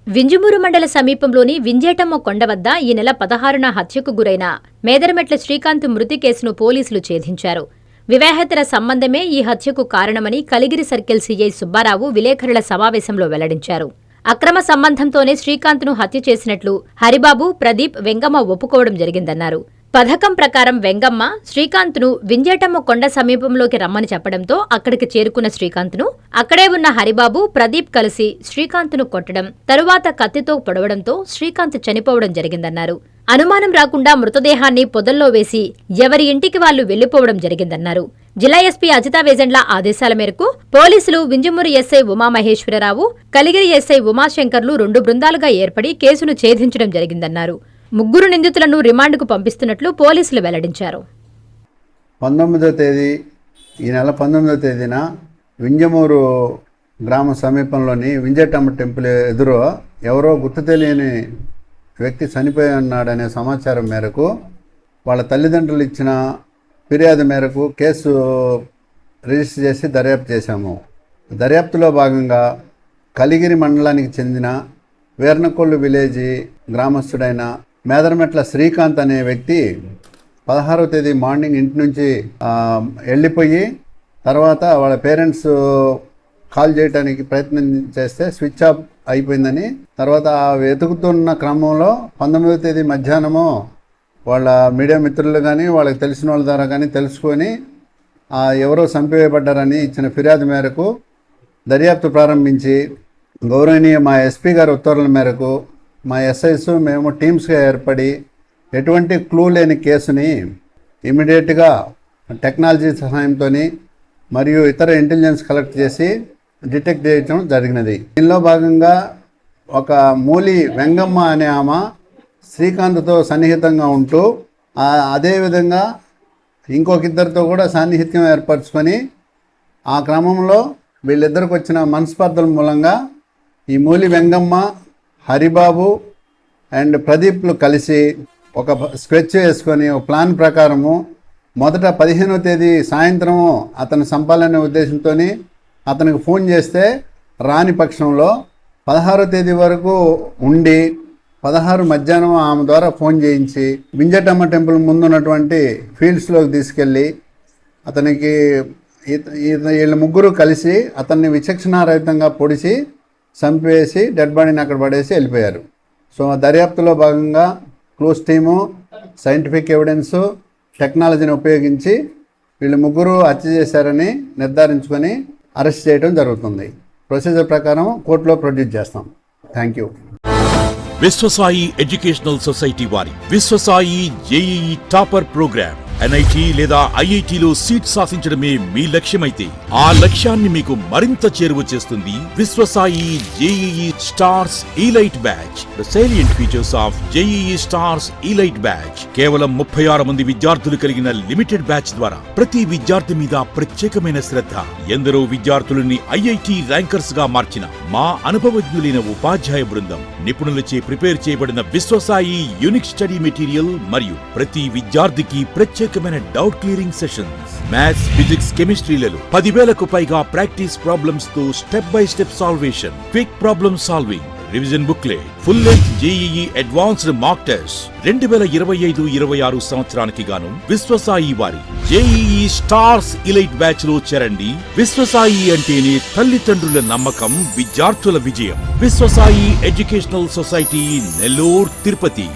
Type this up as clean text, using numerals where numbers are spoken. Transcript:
వింజమూరు మండల సమీపంలోని వింజేటమ్మ కొండ వద్ద ఈ నెల 16న హత్యకు గురైన మేదరమెట్ల శ్రీకాంత్ మృతి కేసును పోలీసులు ఛేదించారు. వివాహేతర సంబంధమే ఈ హత్యకు కారణమని కలిగిరి సర్కిల్ సీఐ సుబ్బారావు విలేకరుల సమావేశంలో వెల్లడించారు. అక్రమ సంబంధంతోనే శ్రీకాంత్ను హత్య చేసినట్లు హరిబాబు, ప్రదీప్, వెంగమ్మ ఒప్పుకోవడం జరిగిందన్నారు. పథకం ప్రకారం వెంగమ్మ శ్రీకాంత్ను వింజేటమ్మ కొండ సమీపంలోకి రమ్మని చెప్పడంతో అక్కడికి చేరుకున్న శ్రీకాంత్ను అక్కడే ఉన్న హరిబాబు, ప్రదీప్ కలిసి శ్రీకాంత్ను కొట్టడం, తరువాత కత్తితో పొడవడంతో శ్రీకాంత్ చనిపోవడం జరిగిందన్నారు. అనుమానం రాకుండా మృతదేహాన్ని పొదల్లో వేసి ఎవరి ఇంటికి వాళ్లు వెళ్లిపోవడం జరిగిందన్నారు. జిల్లా ఎస్పీ అజితా వేజండ్ల ఆదేశాల మేరకు పోలీసులు వింజమూరు ఎస్ఐ ఉమామహేశ్వరరావు, కలిగిరి ఎస్ఐ ఉమాశంకర్లు 2 బృందాలుగా ఏర్పడి కేసును ఛేదించడం జరిగిందన్నారు. 3 నిందితులను రిమాండ్కు పంపిస్తున్నట్లు పోలీసులు వెల్లడించారు. 19వ తేదీ ఈ నెల 19వ తేదీన వింజమూరు గ్రామ సమీపంలోని వింజేటమ్మ టెంపుల్ ఎదురు ఎవరో గుర్తు తెలియని వ్యక్తి చనిపోయి ఉన్నాడనే సమాచారం మేరకు వాళ్ళ తల్లిదండ్రులు ఇచ్చిన ఫిర్యాదు మేరకు కేసు రిజిస్టర్ చేసి దర్యాప్తు చేశాము. దర్యాప్తులో భాగంగా కలిగిరి మండలానికి చెందిన వేర్నకొల్లు విలేజీ గ్రామస్తుడైన మేదరమెట్ల శ్రీకాంత్ అనే వ్యక్తి 16వ తేదీ మార్నింగ్ ఇంటి నుంచి వెళ్ళిపోయి తర్వాత వాళ్ళ పేరెంట్స్ కాల్ చేయడానికి ప్రయత్నం చేస్తే స్విచ్ ఆఫ్ అయిపోయిందని, తర్వాత వెతుకుతున్న క్రమంలో 19వ తేదీ మధ్యాహ్నము వాళ్ళ మీడియా మిత్రులు కానీ వాళ్ళకి తెలిసిన వాళ్ళ ద్వారా కానీ తెలుసుకొని ఎవరో చంపివేయబడ్డారని ఇచ్చిన ఫిర్యాదు మేరకు దర్యాప్తు ప్రారంభించి గౌరవనీయ మా ఎస్పీ గారి ఉత్తర్వుల మేరకు మా ఎస్ఐస్ మేము టీమ్స్గా ఏర్పడి ఎటువంటి క్లూ లేని కేసుని ఇమీడియట్గా టెక్నాలజీ సహాయంతో మరియు ఇతర ఇంటెలిజెన్స్ కలెక్ట్ చేసి డిటెక్ట్ చేయడం జరిగినది. దీనిలో భాగంగా ఒక మూలి వెంగమ్మ అనే ఆమె శ్రీకాంత్తో సన్నిహితంగా ఉంటూ అదేవిధంగా ఇంకొకిద్దరితో కూడా సాన్నిహిత్యం ఏర్పరచుకొని ఆ క్రమంలో వీళ్ళిద్దరికి వచ్చిన మనస్పర్ధల మూలంగా ఈ మూలి వెంగమ్మ, హరిబాబు అండ్ ప్రదీప్లు కలిసి ఒక స్కెచ్ వేసుకొని ఒక ప్లాన్ ప్రకారము మొదట 15వ తేదీ సాయంత్రము అతను చంపాలనే ఉద్దేశంతో అతనికి ఫోన్ చేస్తే రాని పక్షంలో 16వ తేదీ వరకు ఉండి 16 మధ్యాహ్నం ఆమె ద్వారా ఫోన్ చేయించి వింజేటమ్మ టెంపుల్ ముందున్నటువంటి ఫీల్డ్స్లోకి తీసుకెళ్ళి అతనికి వీళ్ళ 3 కలిసి అతన్ని విచక్షణారహితంగా పొడిచి చంపేసి డెడ్ బాడీని అక్కడ పడేసి వెళ్ళిపోయారు. సో దర్యాప్తులో భాగంగా క్లూస్ టీము, సైంటిఫిక్ ఎవిడెన్సు, టెక్నాలజీని ఉపయోగించి వీళ్ళు 3 హత్య చేశారని నిర్ధారించుకొని అరెస్ట్ చేయడం జరుగుతుంది. ప్రొసీజర్ ప్రకారం కోర్టులో ప్రొడ్యూస్ చేస్తాం. Thank you. Vishwasai educational society వారి Vishwasai JEE topper programme NIT లేదా IITలో సీట్ సాధించడమే మీ లక్ష్యమైతే ఆ లక్ష్యాన్ని మీకు మరింత చేరువ చేస్తుంది Viswasai JEE stars elite batch. The salient features of JEE stars elite batch. కేవలం 36 మంది విద్యార్థులు కలిగిన లిమిటెడ్ బ్యాచ్ ద్వారా ప్రతి విద్యార్థి మీద ప్రత్యేకమైన శ్రద్ధ, ఎందరో విద్యార్థులని IIT ర్యాంకర్స్ గా మార్చిన మా అనుభవజ్ఞులైన ఉపాధ్యాయ బృందం, నిపుణులచే ప్రిపేర్ చేయబడిన విశ్వసాయి యూనిక్ స్టడీ మెటీరియల్ మరియు ప్రతి విద్యార్థికి ప్రత్యేకమైన doubt clearing sessions, maths, physics, కెమిస్ట్రీలలో 10,000కు పైగా ప్రాక్టీస్ ప్రాబ్లమ్స్ తో step by step salvation, quick problem solving, revision booklet, full length JEE advanced mock test. 2025-26 సంవత్సరానికి గాను విశ్వసాయి వారి జేఈఈ స్టార్స్ ఇలైట్ బ్యాచ్ లో చేరండి. విశ్వసాయి అంటేనే తల్లిదండ్రుల నమ్మకం, విద్యార్థుల విజయం. Viswasai educational society, Nellore, Tirupati.